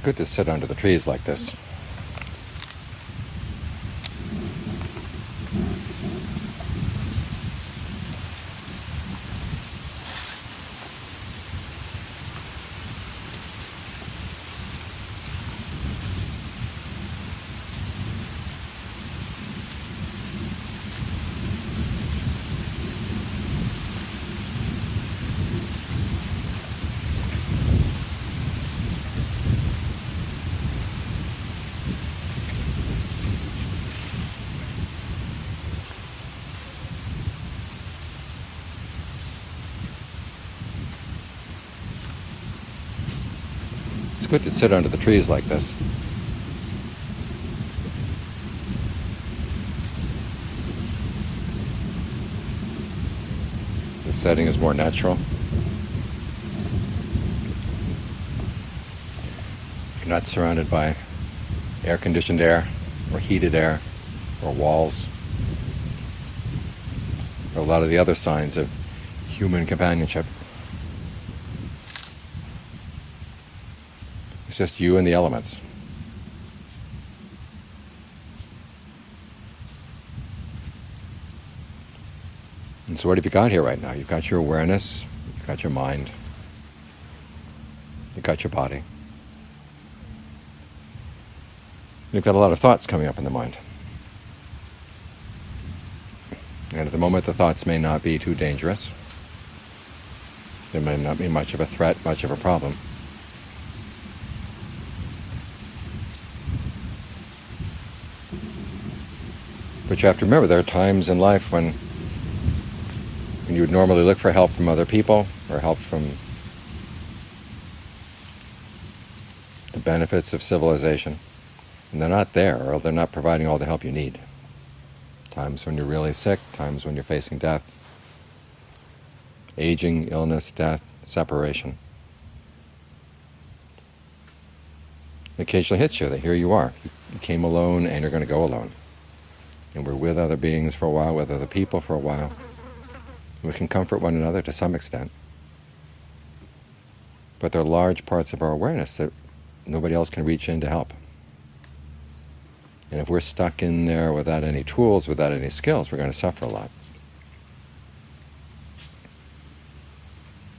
good to sit under the trees like this. It's good to sit under the trees like this. The setting is more natural. You're not surrounded by air-conditioned air, or heated air, or walls, or a lot of the other signs of human companionship. It's just you and the elements. And so what have you got here right now? You've got your awareness, you've got your mind, you've got your body. You've got a lot of thoughts coming up in the mind. And at the moment the thoughts may not be too dangerous. They may not be much of a threat, much of a problem. But you have to remember, there are times in life when you would normally look for help from other people or help from the benefits of civilization, and they're not there, or they're not providing all the help you need. Times when you're really sick, times when you're facing death, aging, illness, death, separation. It occasionally hits you that here you are. You came alone and you're going to go alone. And we're with other beings for a while, with other people for a while. We can comfort one another to some extent. But there are large parts of our awareness that nobody else can reach in to help. And if we're stuck in there without any tools, without any skills, we're going to suffer a lot.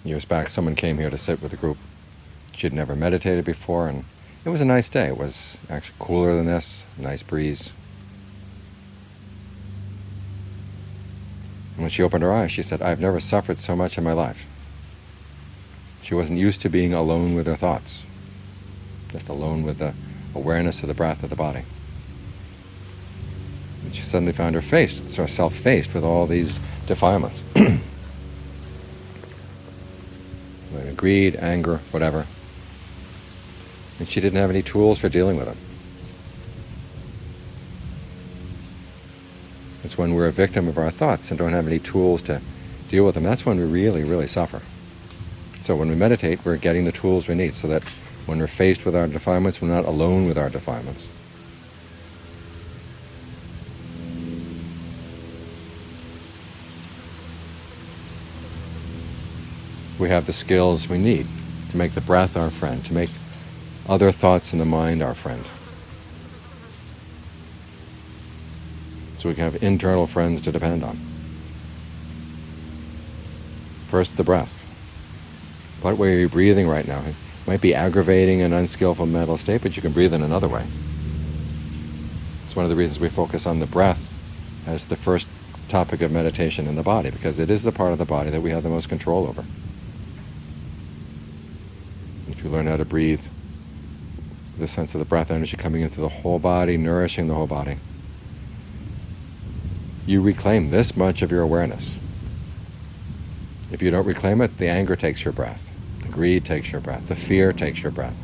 Years back, someone came here to sit with a group. She'd never meditated before, and it was a nice day. It was actually cooler than this, nice breeze. When she opened her eyes, she said, "I've never suffered so much in my life." She wasn't used to being alone with her thoughts, just alone with the awareness of the breath of the body. And she suddenly found herself faced with all these defilements. Greed, anger, whatever. And she didn't have any tools for dealing with them. It's when we're a victim of our thoughts and don't have any tools to deal with them, that's when we really, really suffer. So when we meditate, we're getting the tools we need so that when we're faced with our defilements, we're not alone with our defilements. We have the skills we need to make the breath our friend, to make other thoughts in the mind our friend. So we can have internal friends to depend on. First, the breath. What way are you breathing right now? It might be aggravating an unskillful mental state, but you can breathe in another way. It's one of the reasons we focus on the breath as the first topic of meditation in the body, because it is the part of the body that we have the most control over. If you learn how to breathe, the sense of the breath energy coming into the whole body, nourishing the whole body, you reclaim this much of your awareness. If you don't reclaim it, the anger takes your breath, the greed takes your breath, the fear takes your breath.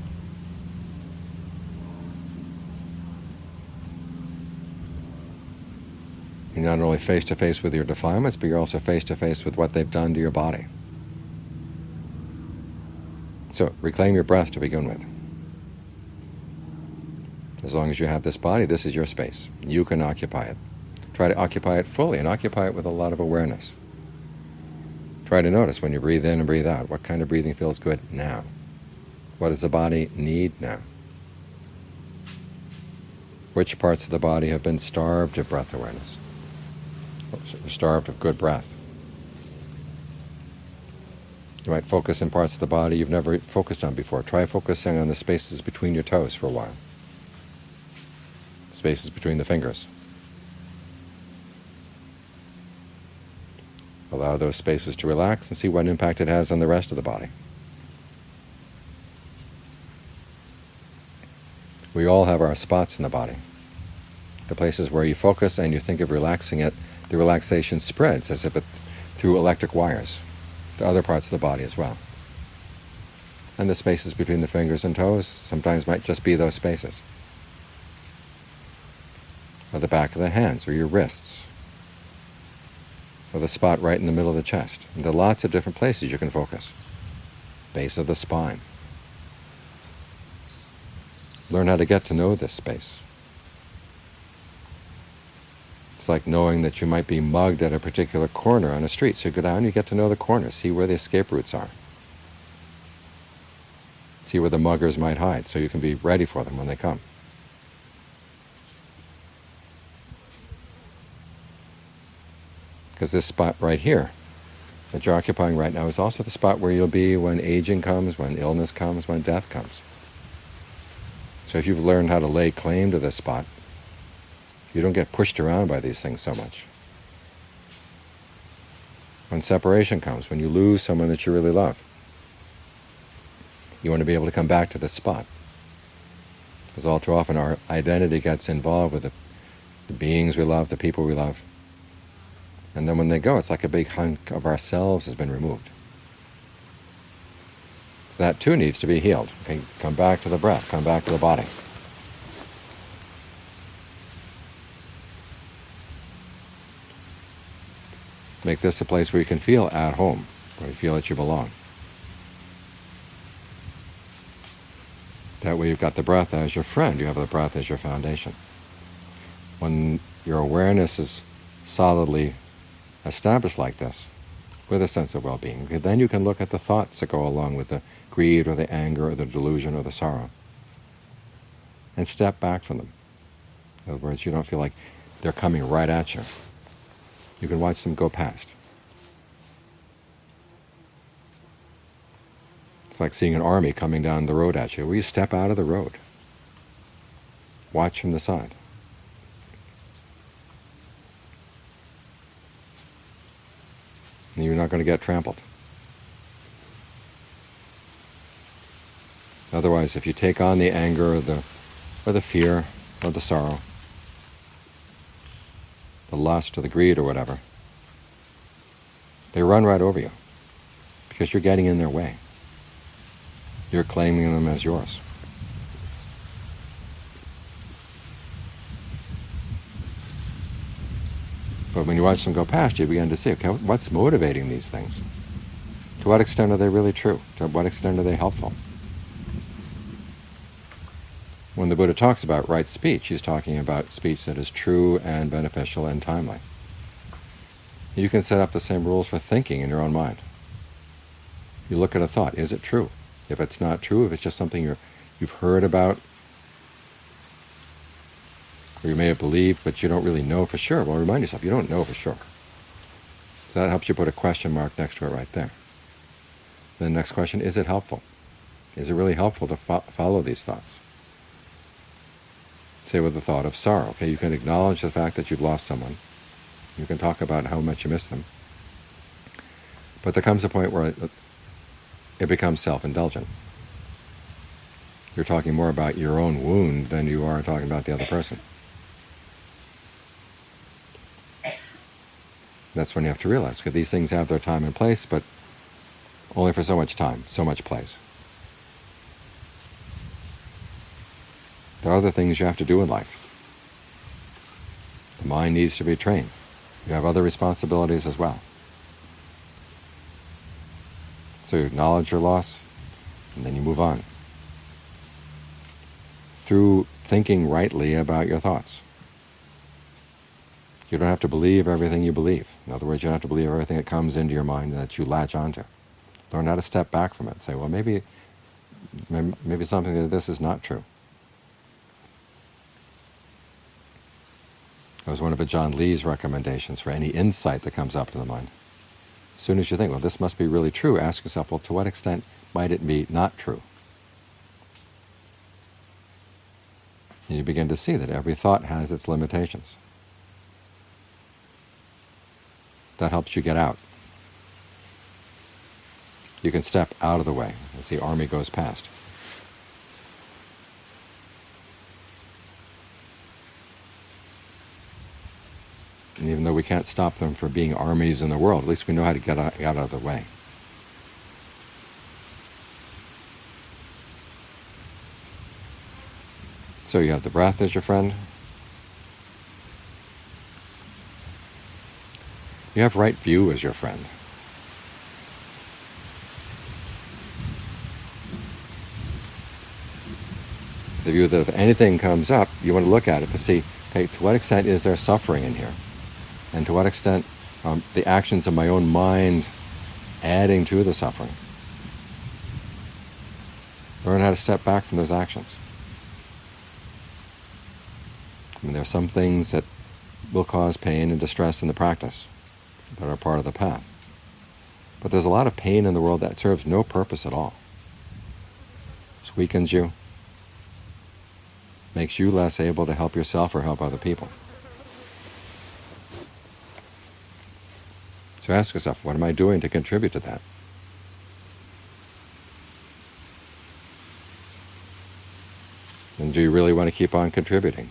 You're not only face to face with your defilements, but you're also face to face with what they've done to your body. So reclaim your breath to begin with. As long as you have this body, this is your space. You can occupy it. Try to occupy it fully and occupy it with a lot of awareness. Try to notice when you breathe in and breathe out, what kind of breathing feels good now? What does the body need now? Which parts of the body have been starved of breath awareness, or starved of good breath? You might focus in parts of the body you've never focused on before. Try focusing on the spaces between your toes for a while. Spaces between the fingers. Allow those spaces to relax and see what impact it has on the rest of the body. We all have our spots in the body. The places where you focus and you think of relaxing it, the relaxation spreads as if it's through electric wires to other parts of the body as well. And the spaces between the fingers and toes sometimes might just be those spaces. Or the back of the hands, or your wrists, or the spot right in the middle of the chest. And there are lots of different places you can focus. Base of the spine. Learn how to get to know this space. It's like knowing that you might be mugged at a particular corner on a street. So you go down, you get to know the corner, see where the escape routes are. See where the muggers might hide, so you can be ready for them when they come. Because this spot right here that you're occupying right now is also the spot where you'll be when aging comes, when illness comes, when death comes. So if you've learned how to lay claim to this spot, you don't get pushed around by these things so much. When separation comes, when you lose someone that you really love, you want to be able to come back to this spot. Because all too often our identity gets involved with the beings we love, the people we love. And then when they go, it's like a big hunk of ourselves has been removed. So that too needs to be healed. Okay, come back to the breath, come back to the body. Make this a place where you can feel at home, where you feel that you belong. That way you've got the breath as your friend, you have the breath as your foundation. When your awareness is solidly established like this, with a sense of well-being, then you can look at the thoughts that go along with the greed or the anger or the delusion or the sorrow, and step back from them. In other words, you don't feel like they're coming right at you. You can watch them go past. It's like seeing an army coming down the road at you. Will you step out of the road? Watch from the side. And you're not going to get trampled. Otherwise, if you take on the anger or the fear or the sorrow, the lust or the greed or whatever, they run right over you because you're getting in their way. You're claiming them as yours. But when you watch them go past, you begin to see, okay, what's motivating these things? To what extent are they really true? To what extent are they helpful? When the Buddha talks about right speech, he's talking about speech that is true and beneficial and timely. You can set up the same rules for thinking in your own mind. You look at a thought, is it true? If it's not true, if it's just something you've heard about, or you may have believed, but you don't really know for sure, well, remind yourself, you don't know for sure. So that helps you put a question mark next to it right there. Then the next question, is it helpful? Is it really helpful to follow these thoughts? Say with the thought of sorrow. Okay, you can acknowledge the fact that you've lost someone. You can talk about how much you miss them. But there comes a point where it becomes self-indulgent. You're talking more about your own wound than you are talking about the other person. That's when you have to realize, okay, these things have their time and place, but only for so much time, so much place. There are other things you have to do in life. The mind needs to be trained. You have other responsibilities as well. So you acknowledge your loss, and then you move on. Through thinking rightly about your thoughts. You don't have to believe everything you believe. In other words, you don't have to believe everything that comes into your mind and that you latch onto. Learn how to step back from it and say, well, maybe something like this is not true. That was one of John Lee's recommendations for any insight that comes up to the mind. As soon as you think, well, this must be really true, ask yourself, well, to what extent might it be not true? And you begin to see that every thought has its limitations. That helps you get out. You can step out of the way as the army goes past. And even though we can't stop them from being armies in the world, at least we know how to get out of the way. So you have the breath as your friend. You have right view as your friend. The view that if anything comes up, you want to look at it to see, okay, to what extent is there suffering in here? And to what extent the actions of my own mind adding to the suffering? Learn how to step back from those actions. I mean, there are some things that will cause pain and distress in the practice that are part of the path. But there's a lot of pain in the world that serves no purpose at all. It weakens you, makes you less able to help yourself or help other people. So ask yourself, what am I doing to contribute to that? And do you really want to keep on contributing?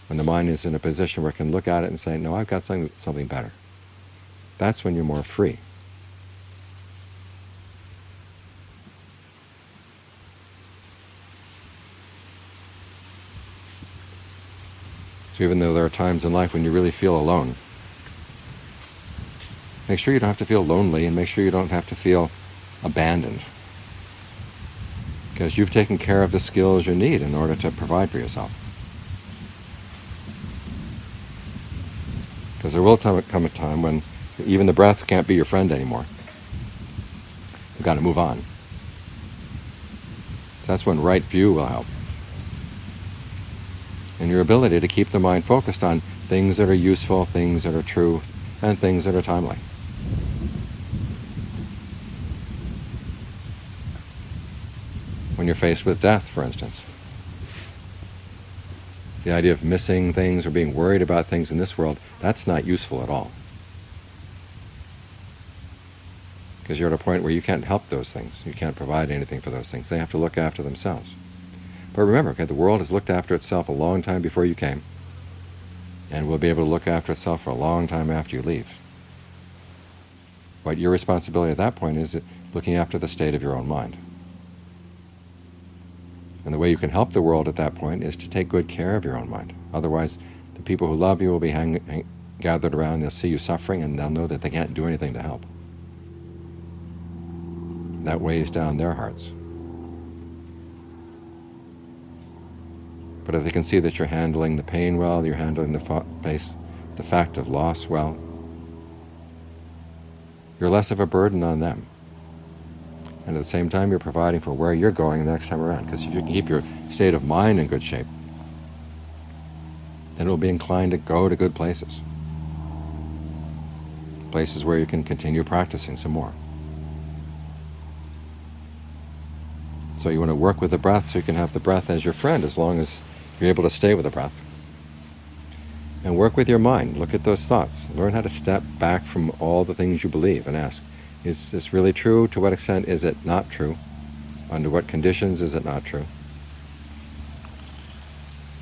When the mind is in a position where it can look at it and say, no, I've got something better. That's when you're more free. So even though there are times in life when you really feel alone, make sure you don't have to feel lonely, and make sure you don't have to feel abandoned. Because you've taken care of the skills you need in order to provide for yourself. Because there will come a time when even the breath can't be your friend anymore. You've got to move on. So that's when right view will help. And your ability to keep the mind focused on things that are useful, things that are true, and things that are timely. When you're faced with death, for instance, the idea of missing things or being worried about things in this world, that's not useful at all. Because you're at a point where you can't help those things. You can't provide anything for those things. They have to look after themselves. But remember, okay, the world has looked after itself a long time before you came, and will be able to look after itself for a long time after you leave. What your responsibility at that point is looking after the state of your own mind. And the way you can help the world at that point is to take good care of your own mind. Otherwise, the people who love you will be gathered around, they'll see you suffering, and they'll know that they can't do anything to help. That weighs down their hearts. But if they can see that you're handling the pain well, you're handling the fact of loss well, you're less of a burden on them. And at the same time, you're providing for where you're going the next time around. Because if you can keep your state of mind in good shape, then it'll be inclined to go to good places. Places where you can continue practicing some more. So you want to work with the breath so you can have the breath as your friend as long as you're able to stay with the breath. And work with your mind. Look at those thoughts. Learn how to step back from all the things you believe and ask, is this really true? To what extent is it not true? Under what conditions is it not true?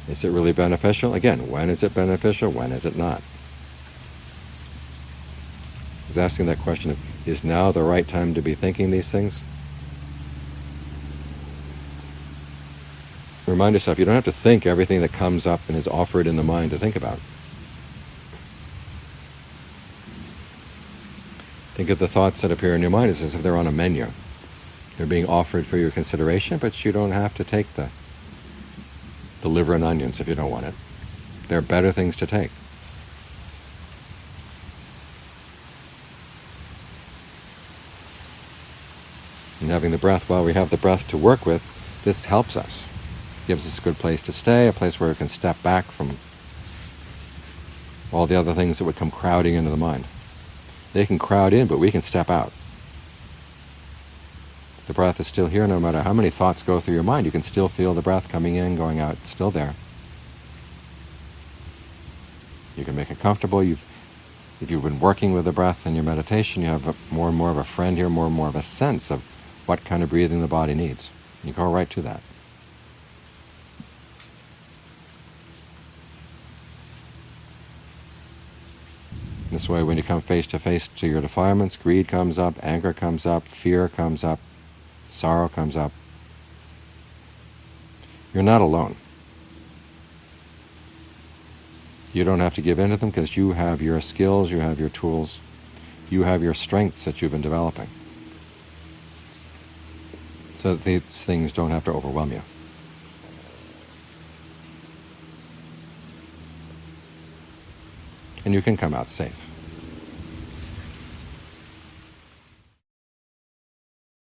Is it really beneficial? Again, when is it beneficial? When is it not? Is asking that question of, is now the right time to be thinking these things? Remind yourself, you don't have to think everything that comes up and is offered in the mind to think about. Think of the thoughts that appear in your mind as if they're on a menu. They're being offered for your consideration, but you don't have to take the liver and onions if you don't want it. There are better things to take. And having the breath, while we have the breath to work with, this helps us. Gives us a good place to stay, a place where we can step back from all the other things that would come crowding into the mind. They can crowd in, but we can step out. The breath is still here no matter how many thoughts go through your mind. You can still feel the breath coming in, going out. It's still there. You can make it comfortable. If you've been working with the breath in your meditation, you have more and more of a friend here, more and more of a sense of what kind of breathing the body needs. You go right to that. This way, when you come face to face to your defilements, greed comes up, anger comes up, fear comes up, sorrow comes up. You're not alone. You don't have to give in to them because you have your skills, you have your tools, you have your strengths that you've been developing. So that these things don't have to overwhelm you. And you can come out safe.